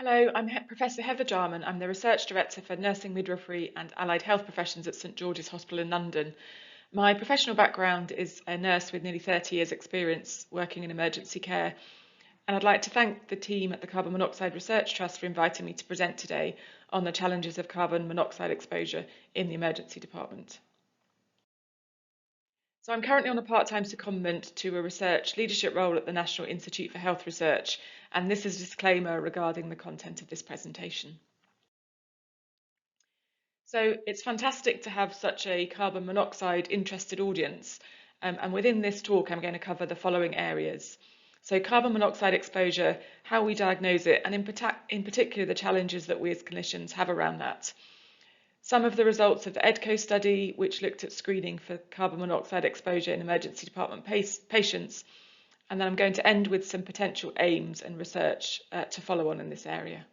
Hello, I'm Professor Heather Jarman. I'm the Research Director for Nursing, Midwifery and Allied Health Professions at St George's Hospital in London. My professional background is a nurse with nearly 30 years experience working in emergency care, and I'd like to thank the team at the Carbon Monoxide Research Trust for inviting me to present today on the challenges of carbon monoxide exposure in the emergency department. So I'm currently on a part-time secondment to a research leadership role at the National Institute for Health Research, and this is a disclaimer regarding the content of this presentation. So it's fantastic to have such a carbon monoxide interested audience, and within this talk I'm going to cover the following areas. So carbon monoxide exposure, how we diagnose it, and in particular the challenges that we as clinicians have around that. Some of the results of the EDCO study, which looked at screening for carbon monoxide exposure in emergency department patients. And then I'm going to end with some potential aims and research to follow on in this area.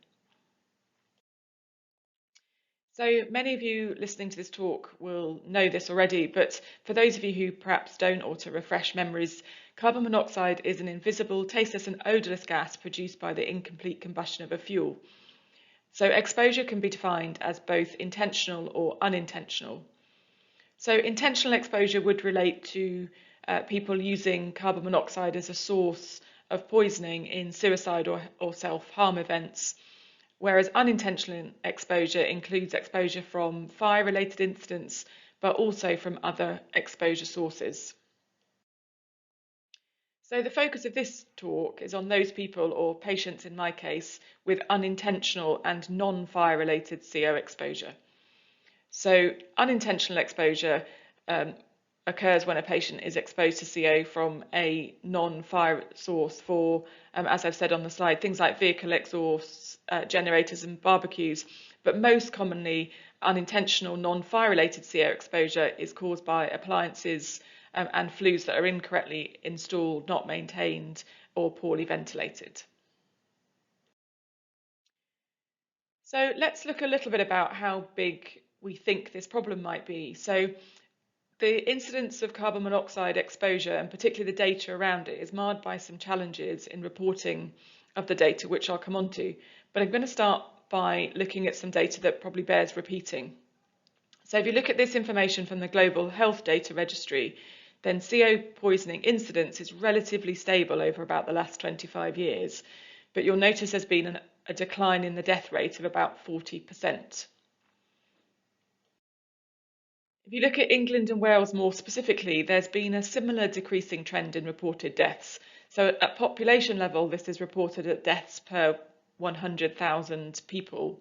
So many of you listening to this talk will know this already, but for those of you who perhaps don't, or to refresh memories, carbon monoxide is an invisible, tasteless and odourless gas produced by the incomplete combustion of a fuel. So exposure can be defined as both intentional or unintentional. So intentional exposure would relate to people using carbon monoxide as a source of poisoning in suicide or self-harm events, whereas unintentional exposure includes exposure from fire-related incidents, but also from other exposure sources. So the focus of this talk is on those people, or patients in my case, with unintentional and non-fire related CO exposure. So unintentional exposure occurs when a patient is exposed to CO from a non-fire source for, as I've said on the slide, things like vehicle exhausts, generators and barbecues. But most commonly, unintentional non-fire related CO exposure is caused by appliances and flues that are incorrectly installed, not maintained, or poorly ventilated. So let's look a little bit about how big we think this problem might be. So the incidence of carbon monoxide exposure, and particularly the data around it, is marred by some challenges in reporting of the data, which I'll come on to. But I'm going to start by looking at some data that probably bears repeating. So if you look at this information from the Global Health Data Registry, then CO poisoning incidence is relatively stable over about the last 25 years, but you'll notice there's been a decline in the death rate of about 40%. If you look at England and Wales more specifically, there's been a similar decreasing trend in reported deaths. So at population level, this is reported at deaths per 100,000 people.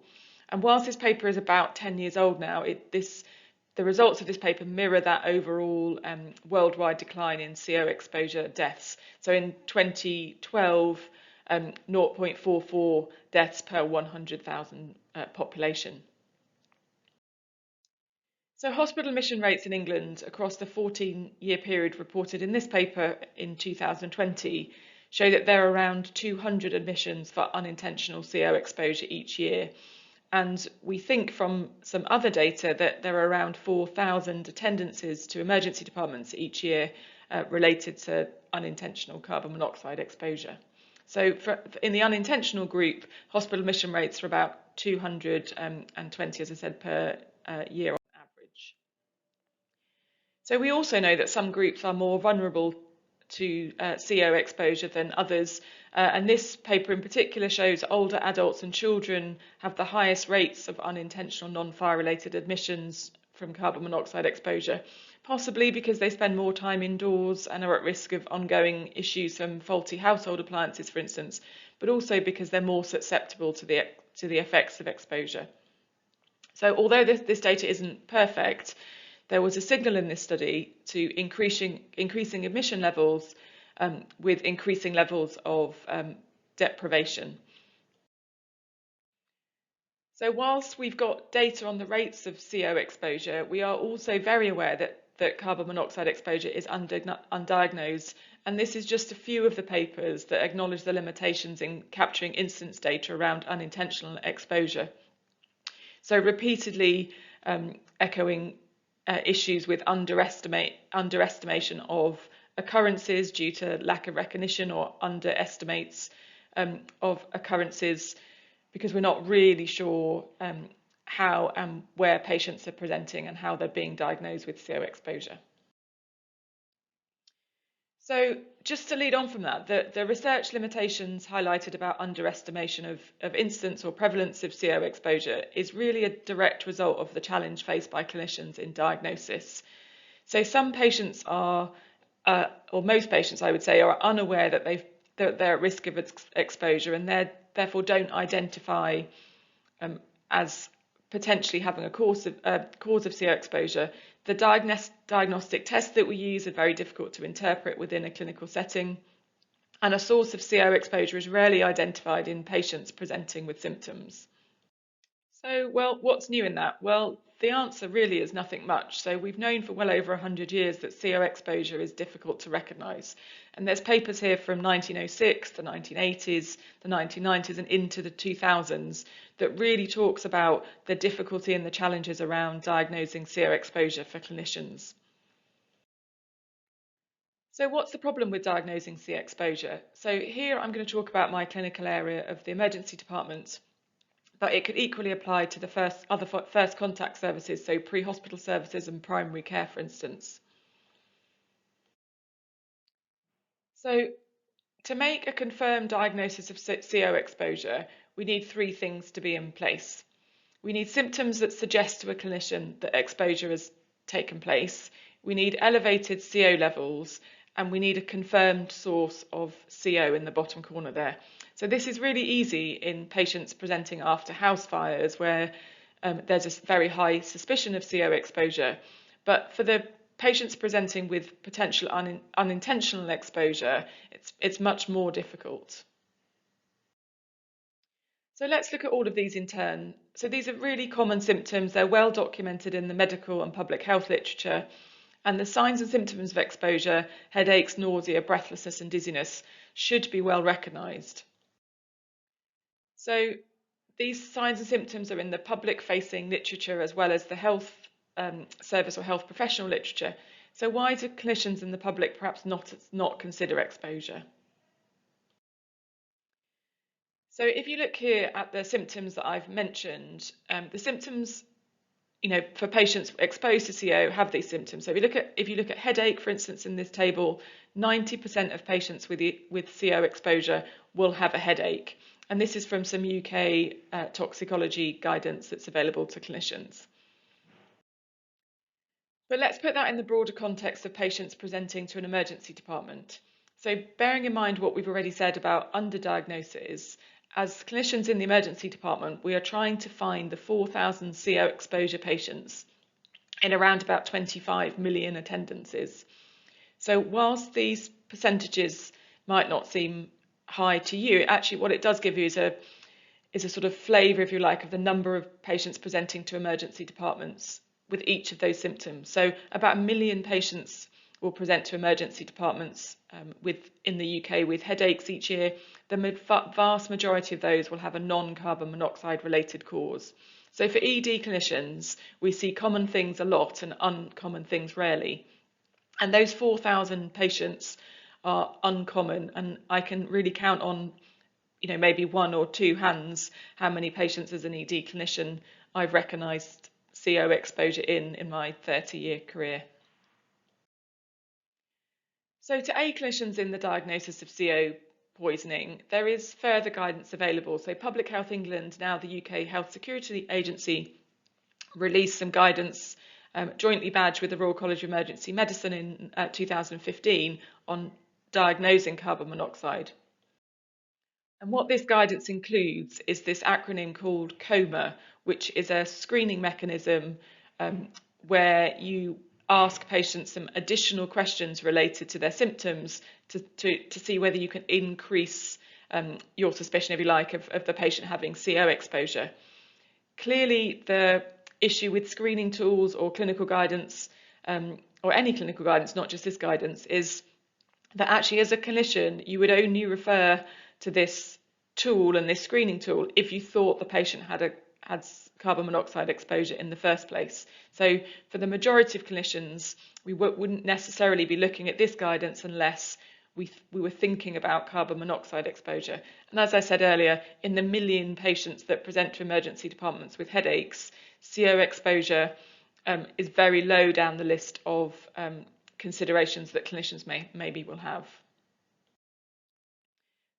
And whilst this paper is about 10 years old now, the results of this paper mirror that overall worldwide decline in CO exposure deaths. So in 2012, 0.44 deaths per 100,000 population. So hospital admission rates in England across the 14-year period reported in this paper in 2020 show that there are around 200 admissions for unintentional CO exposure each year. And we think from some other data that there are around 4,000 attendances to emergency departments each year related to unintentional carbon monoxide exposure. So in the unintentional group, hospital admission rates are about 220, as I said, per year on average. So we also know that some groups are more vulnerable to CO exposure than others. And this paper in particular shows older adults and children have the highest rates of unintentional non-fire related admissions from carbon monoxide exposure, possibly because they spend more time indoors and are at risk of ongoing issues from faulty household appliances, for instance, but also because they're more susceptible to the effects of exposure. So although this data isn't perfect, there was a signal in this study to increasing admission levels with increasing levels of deprivation. So whilst we've got data on the rates of CO exposure, we are also very aware that carbon monoxide exposure is undiagnosed, and this is just a few of the papers that acknowledge the limitations in capturing incidence data around unintentional exposure. So repeatedly echoing issues with underestimation of occurrences due to lack of recognition or underestimates of occurrences, because we're not really sure how and where patients are presenting and how they're being diagnosed with CO exposure. So just to lead on from that, the research limitations highlighted about underestimation of incidence or prevalence of CO exposure is really a direct result of the challenge faced by clinicians in diagnosis. So some patients are, or most patients I would say, are unaware that they're at risk of exposure, and they therefore don't identify as potentially having a cause of CO exposure. The diagnostic tests that we use are very difficult to interpret within a clinical setting, and a source of CO exposure is rarely identified in patients presenting with symptoms. So, well, what's new in that? Well, the answer really is nothing much. So we've known for well over 100 years that CO exposure is difficult to recognise. And there's papers here from 1906, the 1980s, the 1990s and into the 2000s that really talks about the difficulty and the challenges around diagnosing CO exposure for clinicians. So what's the problem with diagnosing CO exposure? So here I'm going to talk about my clinical area of the emergency department, but it could equally apply to the first contact services, so pre-hospital services and primary care, for instance. So to make a confirmed diagnosis of CO exposure, we need three things to be in place. We need symptoms that suggest to a clinician that exposure has taken place. We need elevated CO levels, and we need a confirmed source of CO in the bottom corner there. So this is really easy in patients presenting after house fires where there's a very high suspicion of CO exposure. But for the patients presenting with potential unintentional exposure, it's much more difficult. So let's look at all of these in turn. So these are really common symptoms. They're well documented in the medical and public health literature. And the signs and symptoms of exposure, headaches, nausea, breathlessness and dizziness, should be well recognised. So these signs and symptoms are in the public-facing literature as well as the health service or health professional literature. So why do clinicians and the public perhaps not consider exposure? So if you look here at the symptoms that I've mentioned, the symptoms, for patients exposed to CO have these symptoms. So if you look at headache, for instance, in this table, 90% of patients with CO exposure will have a headache. And this is from some UK toxicology guidance that's available to clinicians. But let's put that in the broader context of patients presenting to an emergency department. So bearing in mind what we've already said about underdiagnosis, as clinicians in the emergency department, we are trying to find the 4,000 CO exposure patients in around about 25 million attendances. So whilst these percentages might not seem high to you, actually what it does give you is a sort of flavour, if you like, of the number of patients presenting to emergency departments with each of those symptoms. So about 1 million patients will present to emergency departments in the UK with headaches each year. The vast majority of those will have a non-carbon monoxide related cause. So for ED clinicians, we see common things a lot and uncommon things rarely. And those 4,000 patients are uncommon, and I can really count on maybe one or two hands how many patients as an ED clinician I've recognised CO exposure in my 30-year career. So to aid clinicians in the diagnosis of CO poisoning, there is further guidance available. So Public Health England, now the UK Health Security Agency, released some guidance jointly badged with the Royal College of Emergency Medicine in 2015 on diagnosing carbon monoxide. And what this guidance includes is this acronym called COHb, which is a screening mechanism where you ask patients some additional questions related to their symptoms to see whether you can increase your suspicion, if you like, of the patient having CO exposure. Clearly, the issue with screening tools or clinical guidance, or any clinical guidance, not just this guidance, is that actually as a clinician, you would only refer to this tool and this screening tool if you thought the patient had carbon monoxide exposure in the first place. So for the majority of clinicians, we wouldn't necessarily be looking at this guidance unless we were thinking about carbon monoxide exposure. And as I said earlier, in the million patients that present to emergency departments with headaches, CO exposure is very low down the list of considerations that clinicians maybe will have.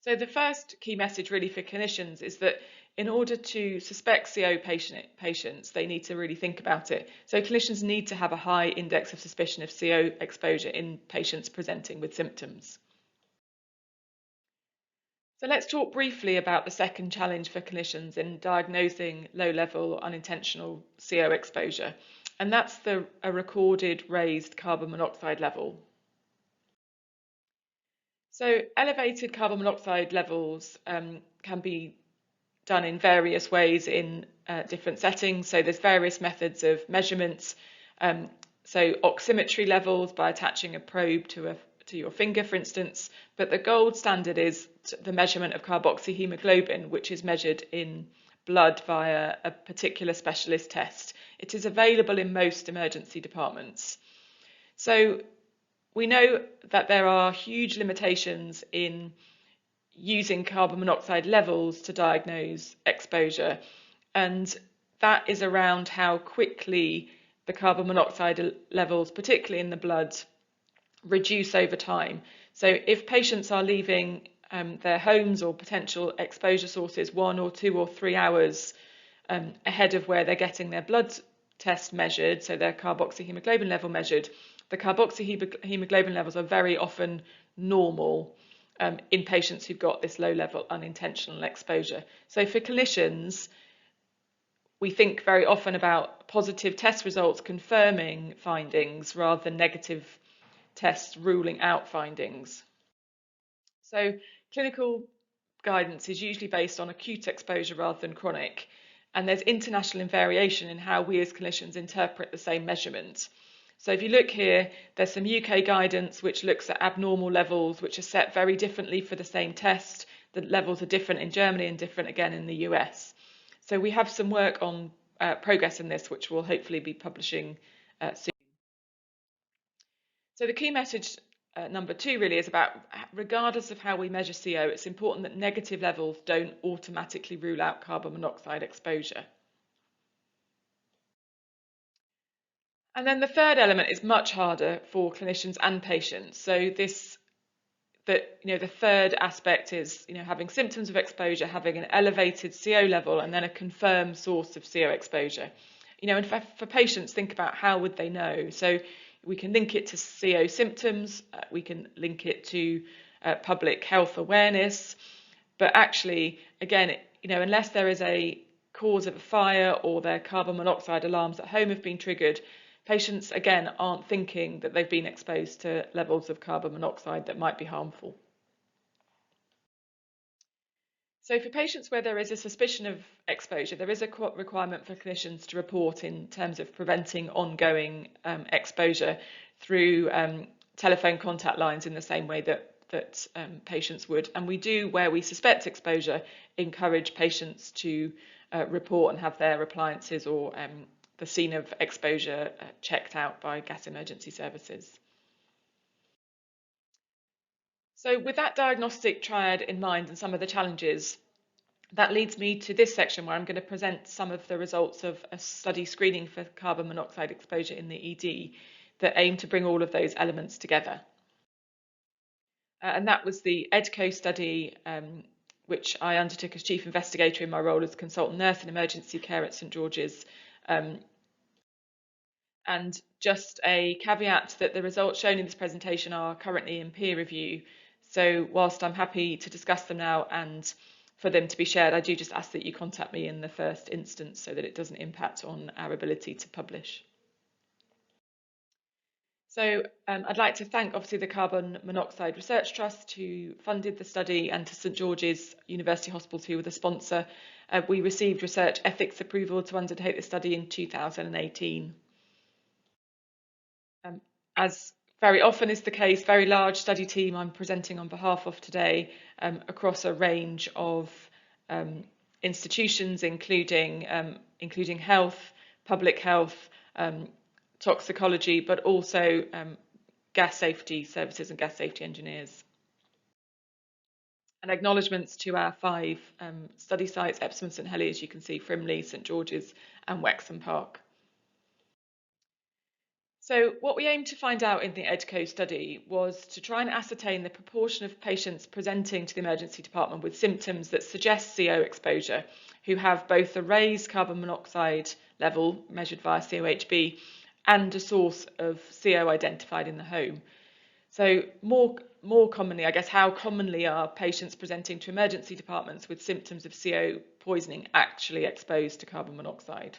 So the first key message really for clinicians is that in order to suspect CO patients, they need to really think about it. So clinicians need to have a high index of suspicion of CO exposure in patients presenting with symptoms. So let's talk briefly about the second challenge for clinicians in diagnosing low-level unintentional CO exposure, and that's a recorded raised carbon monoxide level. So elevated carbon monoxide levels can be done in various ways in different settings. So there's various methods of measurements. So oximetry levels by attaching a probe to your finger, for instance. But the gold standard is the measurement of carboxyhemoglobin, which is measured in blood via a particular specialist test. It is available in most emergency departments. So we know that there are huge limitations in using carbon monoxide levels to diagnose exposure, and that is around how quickly the carbon monoxide levels, particularly in the blood, reduce over time. So if patients are leaving their homes or potential exposure sources 1 or 2 or 3 hours ahead of where they're getting their blood test measured, so their carboxyhemoglobin level measured, the carboxyhemoglobin levels are very often normal in patients who've got this low-level unintentional exposure. So for clinicians, we think very often about positive test results confirming findings rather than negative tests ruling out findings. So clinical guidance is usually based on acute exposure rather than chronic, and there's international variation in how we as clinicians interpret the same measurement. So if you look here, there's some UK guidance which looks at abnormal levels which are set very differently for the same test. The levels are different in Germany and different again in the US. So we have some work on progress in this, which we'll hopefully be publishing soon. So the key message number 2 really is about, regardless of how we measure CO, it's important that negative levels don't automatically rule out carbon monoxide exposure. And then the third element is much harder for clinicians and patients. So the third aspect is having symptoms of exposure, having an elevated CO level, and then a confirmed source of CO exposure. And for patients, think about how would they know. So we can link it to CO symptoms, we can link it to public health awareness, but actually, again, unless there is a cause of a fire or their carbon monoxide alarms at home have been triggered, patients, again, aren't thinking that they've been exposed to levels of carbon monoxide that might be harmful. So for patients where there is a suspicion of exposure, there is a requirement for clinicians to report in terms of preventing ongoing exposure through telephone contact lines in the same way that patients would. And we do, where we suspect exposure, encourage patients to report and have their appliances or the scene of exposure checked out by gas emergency services. So with that diagnostic triad in mind and some of the challenges, that leads me to this section where I'm going to present some of the results of a study screening for carbon monoxide exposure in the ED that aim to bring all of those elements together. And that was the EDCO study, which I undertook as chief investigator in my role as consultant nurse in emergency care at St George's. And just a caveat that the results shown in this presentation are currently in peer review. So whilst I'm happy to discuss them now and for them to be shared, I do just ask that you contact me in the first instance so that it doesn't impact on our ability to publish. So I'd like to thank obviously the Carbon Monoxide Research Trust who funded the study, and to St George's University Hospitals who were the sponsor. We received research ethics approval to undertake the study in 2018. As very often is the case, very large study team I'm presenting on behalf of today across a range of institutions, including health, public health, toxicology, but also gas safety services and gas safety engineers. And acknowledgements to our 5 study sites, Epsom, St Heliers, you can see Frimley, St George's and Wexham Park. So what we aimed to find out in the EDCO study was to try and ascertain the proportion of patients presenting to the emergency department with symptoms that suggest CO exposure, who have both a raised carbon monoxide level measured via COHb and a source of CO identified in the home. So more commonly, I guess, how commonly are patients presenting to emergency departments with symptoms of CO poisoning actually exposed to carbon monoxide?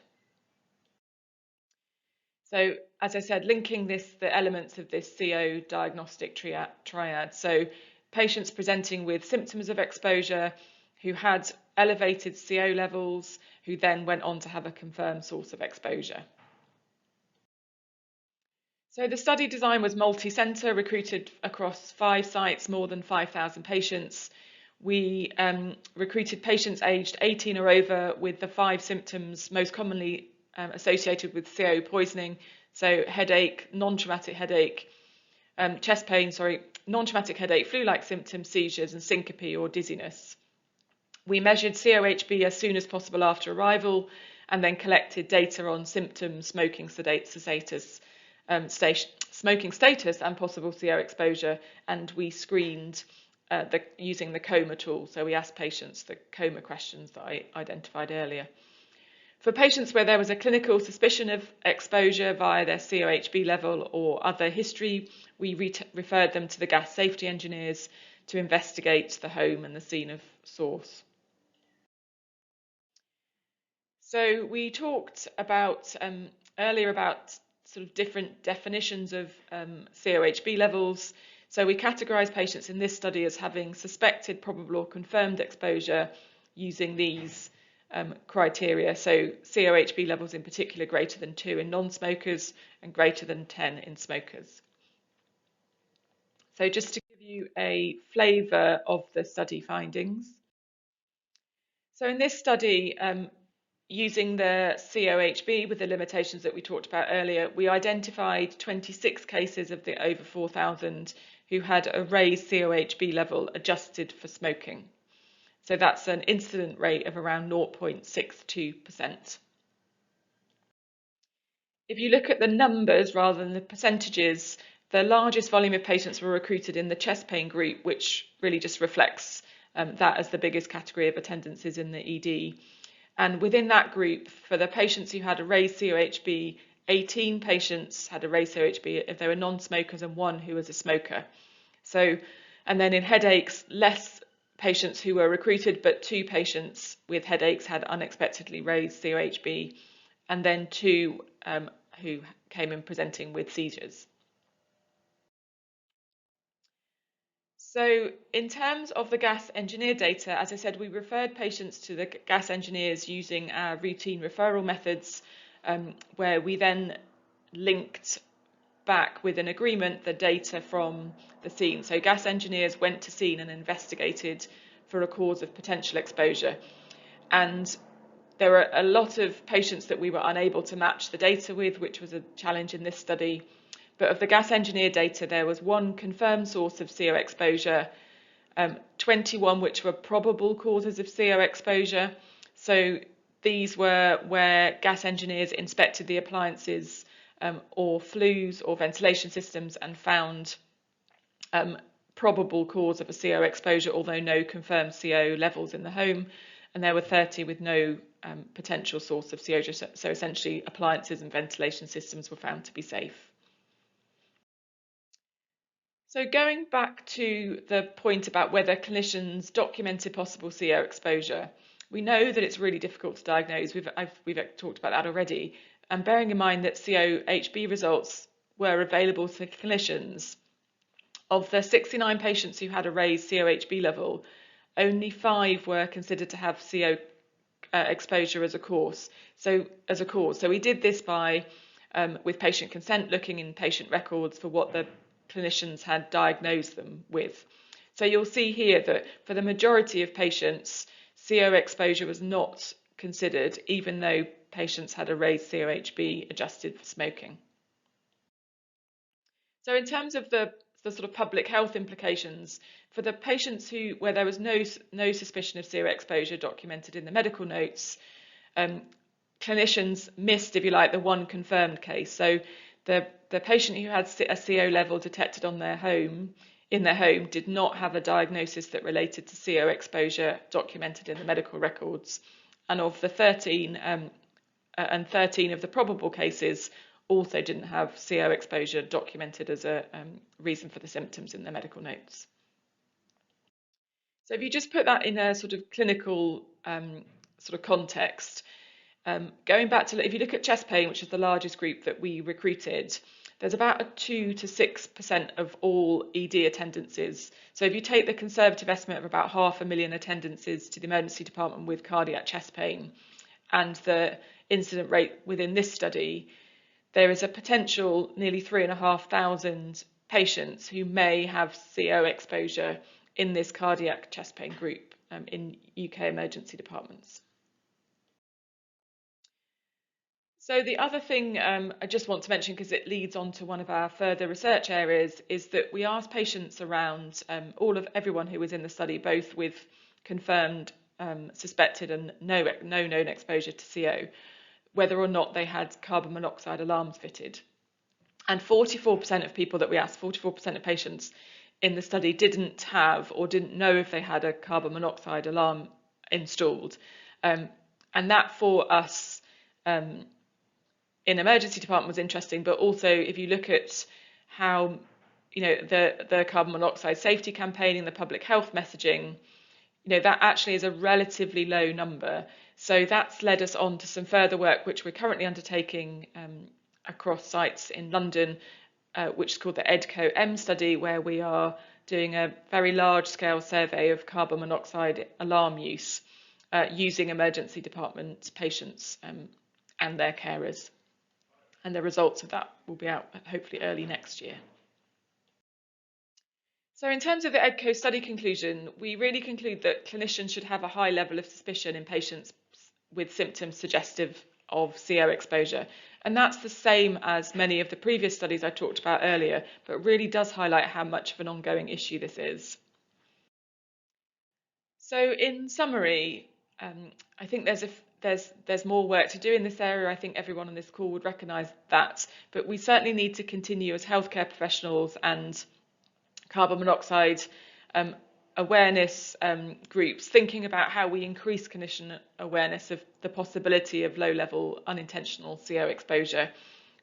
So, as I said, linking the elements of this CO diagnostic triad. So, patients presenting with symptoms of exposure who had elevated CO levels, who then went on to have a confirmed source of exposure. So the study design was multi-centre, recruited across 5 sites, more than 5,000 patients. We recruited patients aged 18 or over with the 5 symptoms most commonly associated with CO poisoning. So headache, non-traumatic headache, chest pain, non-traumatic headache, flu-like symptoms, seizures and syncope or dizziness. We measured COHb as soon as possible after arrival and then collected data on symptoms, smoking status, smoking status and possible CO exposure, and we screened using the COMA tool. So we asked patients the COMA questions that I identified earlier. For patients where there was a clinical suspicion of exposure via their COHb level or other history, we referred them to the gas safety engineers to investigate the home and the scene of source. So we talked about earlier about sort of different definitions of COHb levels. So we categorised patients in this study as having suspected, probable or confirmed exposure using these criteria. So COHb levels in particular greater than 2 in non-smokers and greater than 10 in smokers. So just to give you a flavour of the study findings. So in this study, using the COHb with the limitations that we talked about earlier, we identified 26 cases of the over 4,000 who had a raised COHb level adjusted for smoking. So that's an incident rate of around 0.62%. If you look at the numbers rather than the percentages, the largest volume of patients were recruited in the chest pain group, which really just reflects that as the biggest category of attendances in the ED. And within that group, for the patients who had a raised COHb, 18 patients had a raised COHb if they were non-smokers and 1 who was a smoker. So, and then in headaches, less patients who were recruited, but 2 patients with headaches had unexpectedly raised COHb, and then 2 who came in presenting with seizures. So in terms of the gas engineer data, as I said, we referred patients to the gas engineers using our routine referral methods, where we then linked back with an agreement the data from the scene. So gas engineers went to scene and investigated for a cause of potential exposure. And there were a lot of patients that we were unable to match the data with, which was a challenge in this study. But of the gas engineer data, there was 1 confirmed source of CO exposure, 21 which were probable causes of CO exposure. So these were where gas engineers inspected the appliances or flues or ventilation systems and found probable cause of a CO exposure, although no confirmed CO levels in the home. And there were 30 with no potential source of CO. So essentially, appliances and ventilation systems were found to be safe. So going back to the point about whether clinicians documented possible CO exposure, we know that it's really difficult to diagnose. We've talked about that already. And bearing in mind that COHb results were available to clinicians, of the 69 patients who had a raised COHb level, only 5 were considered to have CO exposure as a cause. So we did this by, with patient consent, looking in patient records for what the clinicians had diagnosed them with. So you'll see here that for the majority of patients, CO exposure was not considered, even though patients had a raised COHb adjusted for smoking. So in terms of the the sort of public health implications for the patients where there was no suspicion of CO exposure documented in the medical notes. Clinicians missed, if you like, the one confirmed case. So the patient who had a CO level detected in their home did not have a diagnosis that related to CO exposure documented in the medical records. And of the 13 of the probable cases also didn't have CO exposure documented as a reason for the symptoms in their medical notes. So if you just put that in a sort of clinical sort of context, going back to, if you look at chest pain, which is the largest group that we recruited, there's about a 2 to 6% of all ED attendances. So if you take the conservative estimate of about 500,000 attendances to the emergency department with cardiac chest pain and the incident rate within this study, there is a potential nearly 3,500 patients who may have CO exposure in this cardiac chest pain group in UK emergency departments. So the other thing I just want to mention, because it leads on to one of our further research areas, is that we asked patients around everyone who was in the study, both with confirmed, suspected and no known exposure to CO, whether or not they had carbon monoxide alarms fitted. And 44% of people that we asked, 44% of patients in the study didn't have or didn't know if they had a carbon monoxide alarm installed. And that for us in emergency department was interesting, but also if you look at how, the carbon monoxide safety campaigning, the public health messaging, that actually is a relatively low number. So that's led us on to some further work, which we're currently undertaking across sites in London, which is called the EDCO study, where we are doing a very large-scale survey of carbon monoxide alarm use using emergency department patients and their carers. And the results of that will be out hopefully early next year. So in terms of the EDCO study conclusion, we really conclude that clinicians should have a high level of suspicion in patients with symptoms suggestive of CO exposure. And that's the same as many of the previous studies I talked about earlier, but really does highlight how much of an ongoing issue this is. So in summary, I think there's more work to do in this area. I think everyone on this call would recognise that, but we certainly need to continue as healthcare professionals and carbon monoxide awareness groups thinking about how we increase clinician awareness of the possibility of low-level unintentional CO exposure.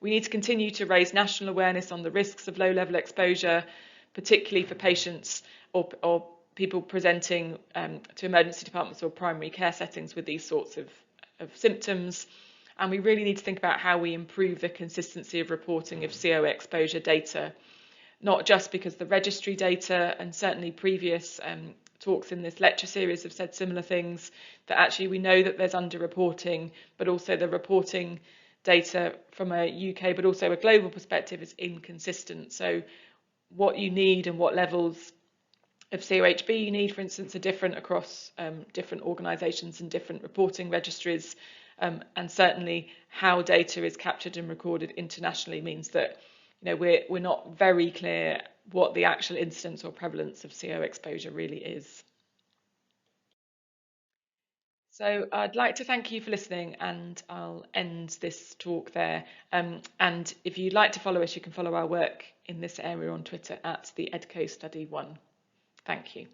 We need to continue to raise national awareness on the risks of low-level exposure, particularly for patients or people presenting to emergency departments or primary care settings with these sorts of symptoms. And we really need to think about how we improve the consistency of reporting of CO exposure data, not just because the registry data and certainly previous talks in this lecture series have said similar things, that actually we know that there's underreporting, but also the reporting data from a UK but also a global perspective is inconsistent. So what you need and what levels of COHb you need, for instance, are different across different organisations and different reporting registries, and certainly how data is captured and recorded internationally means that we're not very clear what the actual incidence or prevalence of CO exposure really is. So I'd like to thank you for listening, and I'll end this talk there. And if you'd like to follow us, you can follow our work in this area on Twitter at the EDCO Study 1. Thank you.